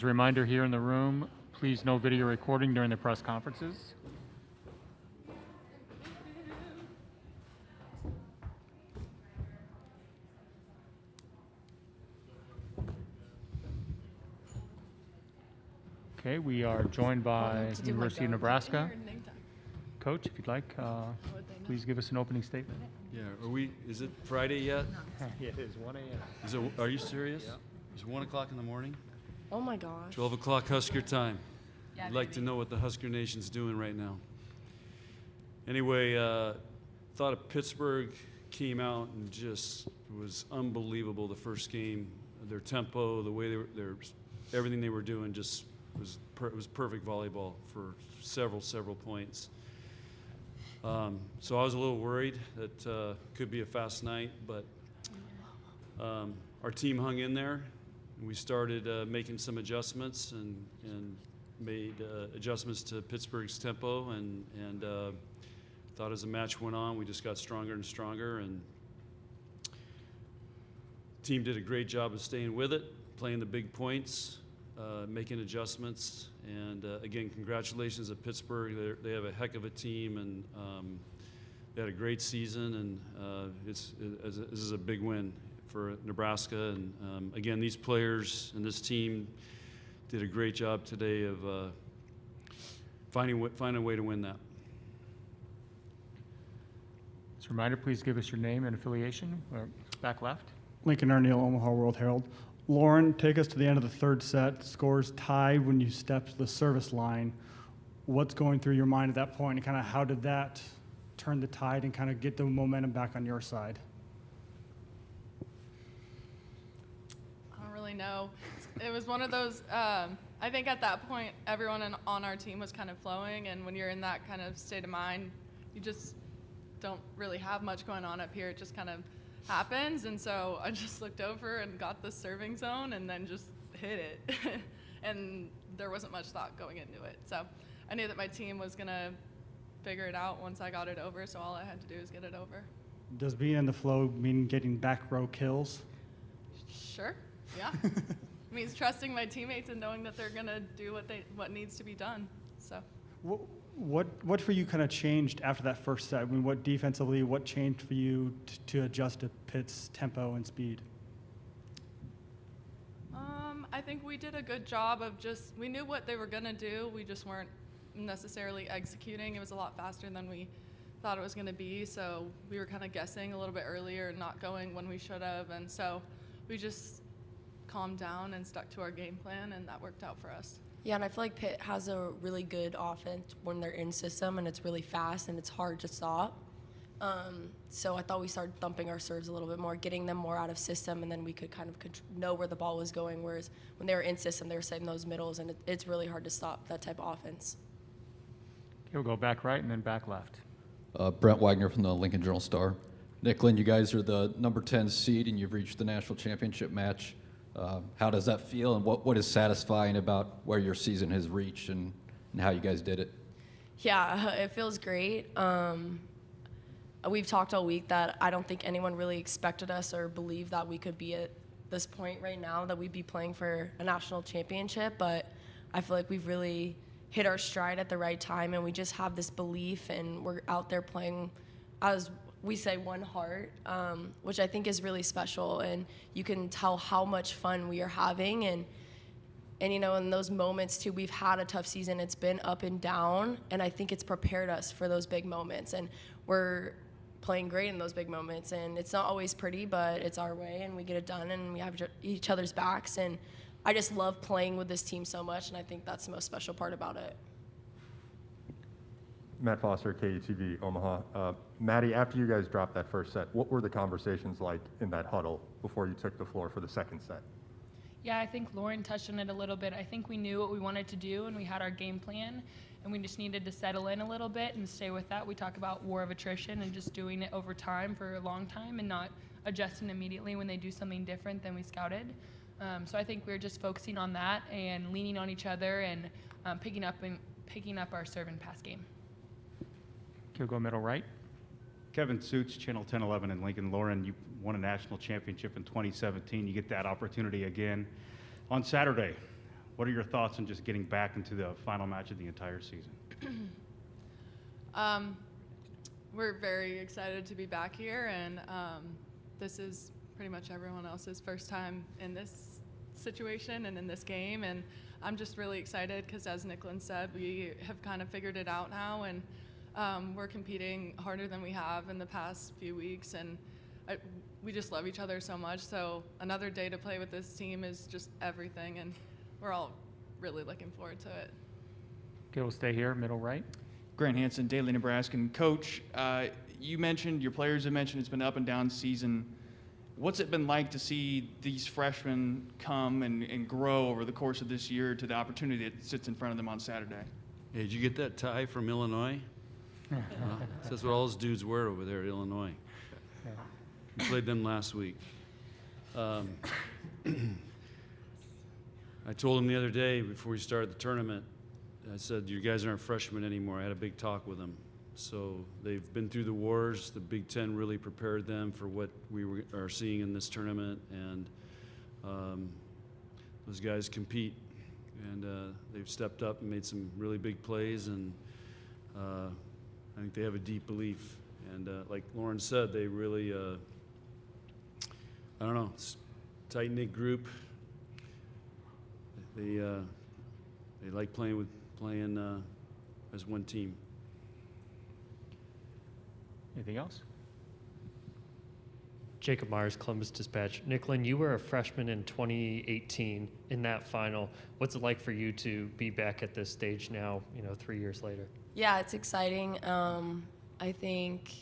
As a reminder here in the room, please no video recording during the press conferences. Okay, we are joined by University of Nebraska. Coach, if you'd like, please give us an opening statement. Yeah, is it Friday yet? Yeah, it is 1 a.m. Are you serious? Yeah. It's 1 o'clock in the morning? Oh my gosh. 12 o'clock Husker time. Yeah, I'd like to know what the Husker Nation's doing right now. Anyway, thought of Pittsburgh came out and just was unbelievable the first game. Their tempo, the way everything they were doing just was perfect volleyball for several points. So I was a little worried that could be a fast night, but our team hung in there. We started making some adjustments and made adjustments to Pittsburgh's tempo, and thought as the match went on, we just got stronger and stronger, and the team did a great job of staying with it, playing the big points, making adjustments, and again, congratulations to Pittsburgh. They have a heck of a team, and they had a great season, and this is a big win for Nebraska. And again, these players and this team did a great job today of finding a way to win that. As a reminder, please give us your name and affiliation. Back left. Lincoln Arneal, Omaha World Herald. Lauren, take us to the end of the third set. Scores tied when you stepped the service line. What's going through your mind at that point, and kind of how did that turn the tide and kind of get the momentum back on your side? I don't really know. It was one of those, I think at that point, everyone on our team was kind of flowing, and when you're in that kind of state of mind, you just don't really have much going on up here. It just kind of happens, and so I just looked over and got the serving zone and then just hit it. And there wasn't much thought going into it. So I knew that my team was going to figure it out once I got it over, so all I had to do was get it over. Does being in the flow mean getting back row kills? Sure, yeah. It means trusting my teammates and knowing that they're going to do what needs to be done. So. What for you kind of changed after that first set? I mean, what defensively, what changed for you to adjust to Pitt's tempo and speed? I think we did a good job of we knew what they were going to do. We just weren't necessarily executing. It was a lot faster than we thought it was going to be. So we were kind of guessing a little bit earlier and not going when we should have. And so we just calmed down and stuck to our game plan, and that worked out for us. Yeah, and I feel like Pitt has a really good offense when they're in system, and it's really fast and it's hard to stop. So I thought we started thumping our serves a little bit more, getting them more out of system, and then we could kind of know where the ball was going, whereas when they were in system, they were setting those middles, and it's really hard to stop that type of offense. Okay, we'll go back right and then back left. Brent Wagner from the Lincoln Journal-Star. Nicklin, you guys are the number 10 seed, and you've reached the national championship match. How does that feel, and what is satisfying about where your season has reached and how you guys did it? Yeah, it feels great. We've talked all week that I don't think anyone really expected us or believed that we could be at this point right now, that we'd be playing for a national championship, but I feel like we've really hit our stride at the right time, and we just have this belief, and we're out there playing as we say one heart, which I think is really special, and you can tell how much fun we are having, and you know, in those moments too, we've had a tough season. It's been up and down, and I think it's prepared us for those big moments, and we're playing great in those big moments, and it's not always pretty, but it's our way, and we get it done, and we have each other's backs, and I just love playing with this team so much, and I think that's the most special part about it. Matt Foster, KUTV, Omaha. Maddie, after you guys dropped that first set, what were the conversations like in that huddle before you took the floor for the second set? Yeah, I think Lauren touched on it a little bit. I think we knew what we wanted to do, and we had our game plan, and we just needed to settle in a little bit and stay with that. We talk about war of attrition and just doing it over time for a long time and not adjusting immediately when they do something different than we scouted. So I think we're just focusing on that and leaning on each other and picking up our serve and pass game. Kilgo, middle right. Kevin Suits, Channel 1011 in Lincoln. Lauren, you won a national championship in 2017. You get that opportunity again on Saturday. What are your thoughts on just getting back into the final match of the entire season? We're very excited to be back here, and this is pretty much everyone else's first time in this situation and in this game, and I'm just really excited because, as Nicklin said, we have kind of figured it out now, and we're competing harder than we have in the past few weeks, and we just love each other so much. So another day to play with this team is just everything, and we're all really looking forward to it. Okay, we'll stay here, middle right. Grant Hansen, Daily Nebraskan. Coach, you mentioned, your players have mentioned, it's been an up and down season. What's it been like to see these freshmen come and grow over the course of this year to the opportunity that sits in front of them on Saturday? Hey, did you get that tie from Illinois? That's what all those dudes wear over there at Illinois. We played them last week. I told them the other day before we started the tournament, I said, you guys aren't freshmen anymore. I had a big talk with them. So they've been through the wars. The Big Ten really prepared them for what we are seeing in this tournament. And those guys compete. And they've stepped up and made some really big plays. And I think they have a deep belief. And like Lauren said, they really, I don't know, it's a tight-knit group. They like playing as one team. Anything else? Jacob Myers, Columbus Dispatch. Nicklin, you were a freshman in 2018 in that final. What's it like for you to be back at this stage now, 3 years later? Yeah, it's exciting. I think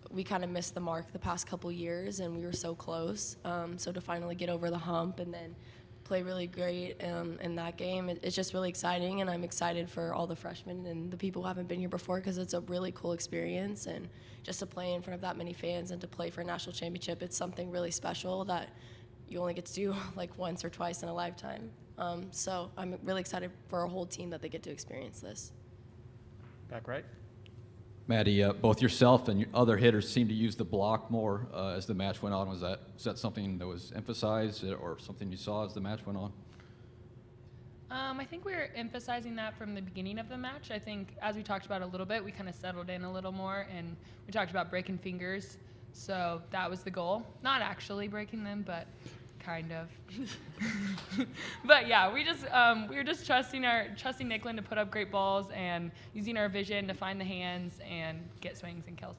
we kind of missed the mark the past couple years, and we were so close. So to finally get over the hump and then play really great in that game, it's just really exciting, and I'm excited for all the freshmen and the people who haven't been here before, because it's a really cool experience, and just to play in front of that many fans and to play for a national championship, it's something really special that you only get to do like once or twice in a lifetime. So I'm really excited for our whole team that they get to experience this. Back right. Maddie, both yourself and your other hitters seemed to use the block more as the match went on. Was that something that was emphasized or something you saw as the match went on? I think we were emphasizing that from the beginning of the match. I think, as we talked about a little bit, we kind of settled in a little more, and we talked about breaking fingers. So that was the goal. Not actually breaking them, but kind of. But yeah, we were just trusting Nicklin to put up great balls and using our vision to find the hands and get swings and kills.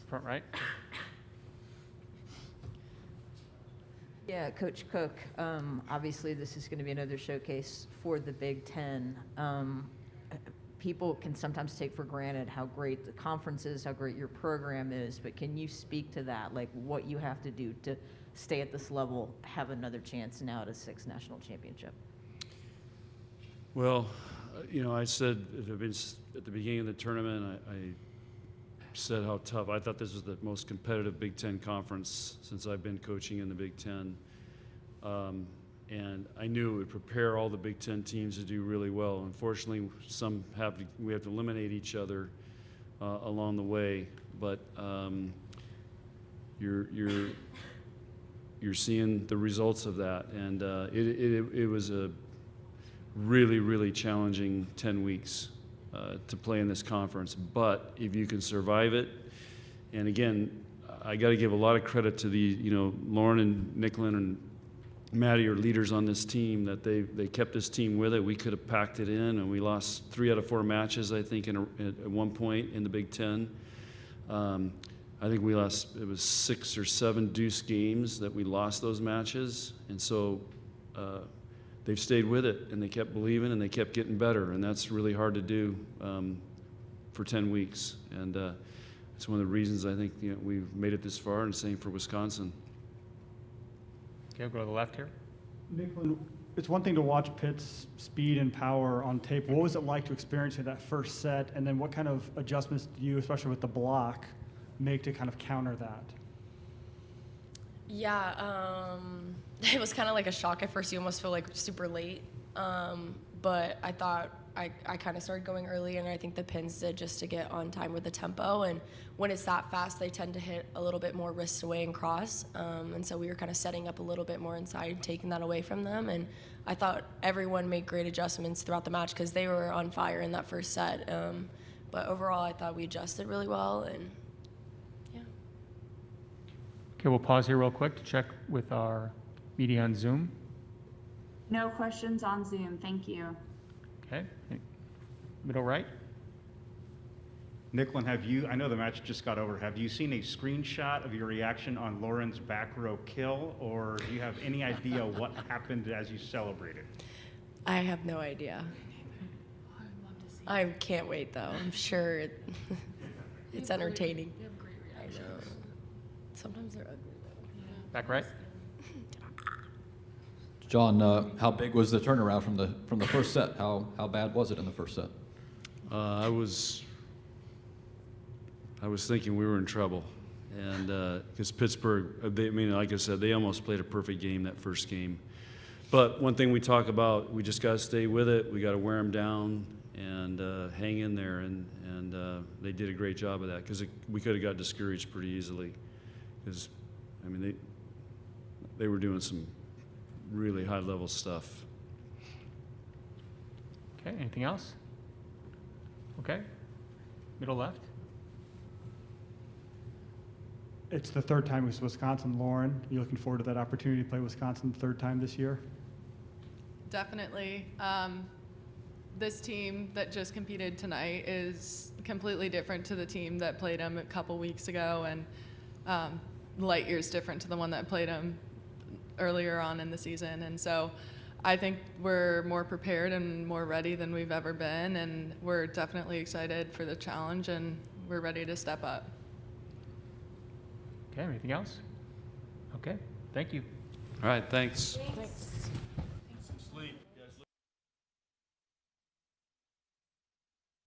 Front right. Yeah, Coach Cook, obviously this is going to be another showcase for the Big Ten. People can sometimes take for granted how great the conference is, how great your program is, but can you speak to that, like what you have to do to stay at this level, have another chance now at a sixth national championship? Well, I said at the beginning of the tournament, I said how tough. I thought this was the most competitive Big Ten conference since I've been coaching in the Big Ten. And I knew it would prepare all the Big Ten teams to do really well. Unfortunately, we have to eliminate each other along the way. But you're seeing the results of that, and it was a really, really challenging 10 weeks to play in this conference. But if you can survive it, and again, I got to give a lot of credit to Lauren and Nicklin and Maddie are leaders on this team, that they kept this team with it. We could have packed it in, and we lost 3 out of 4 matches, I think, at one point in the Big Ten. I think we lost, it was 6 or 7 deuce games that we lost those matches. And so they've stayed with it, and they kept believing, and they kept getting better. And that's really hard to do for 10 weeks. And it's one of the reasons I think we've made it this far, and same for Wisconsin. Okay, we'll go to the left here. Nicklin, it's one thing to watch Pitt's speed and power on tape. What was it like to experience it that first set? And then what kind of adjustments do you, especially with the block, make to kind of counter that? Yeah, it was kind of like a shock at first. You almost feel like super late. But I thought I kind of started going early, and I think the pins did, just to get on time with the tempo. And when it's that fast, they tend to hit a little bit more wrist away and cross. And so we were kind of setting up a little bit more inside, taking that away from them. And I thought everyone made great adjustments throughout the match because they were on fire in that first set. But overall, I thought we adjusted really well, and yeah. Okay, we'll pause here real quick to check with our media on Zoom. No questions on Zoom, thank you. Okay, middle right. Nicklin, I know the match just got over, have you seen a screenshot of your reaction on Lauren's back row kill, or do you have any idea what happened as you celebrated? I have no idea. I can't wait, though. I'm sure it's entertaining. I know. Sometimes they're ugly, though. Back right. John, how big was the turnaround from the first set? How bad was it in the first set? I was thinking we were in trouble, and because Pittsburgh, like I said, they almost played a perfect game that first game. But one thing we talk about, we just got to stay with it. We got to wear them down and hang in there, and they did a great job of that, because we could have got discouraged pretty easily, because they were doing some really high level stuff. Okay, anything else? Okay, middle left. It's the third time with Wisconsin. Lauren, you looking forward to that opportunity to play Wisconsin the third time this year? Definitely. This team that just competed tonight is completely different to the team that played them a couple weeks ago, and light years different to the one that played them earlier on in the season. And so I think we're more prepared and more ready than we've ever been, and we're definitely excited for the challenge, and we're ready to step up. Okay, anything else? Okay, thank you. All right, thanks. Thanks.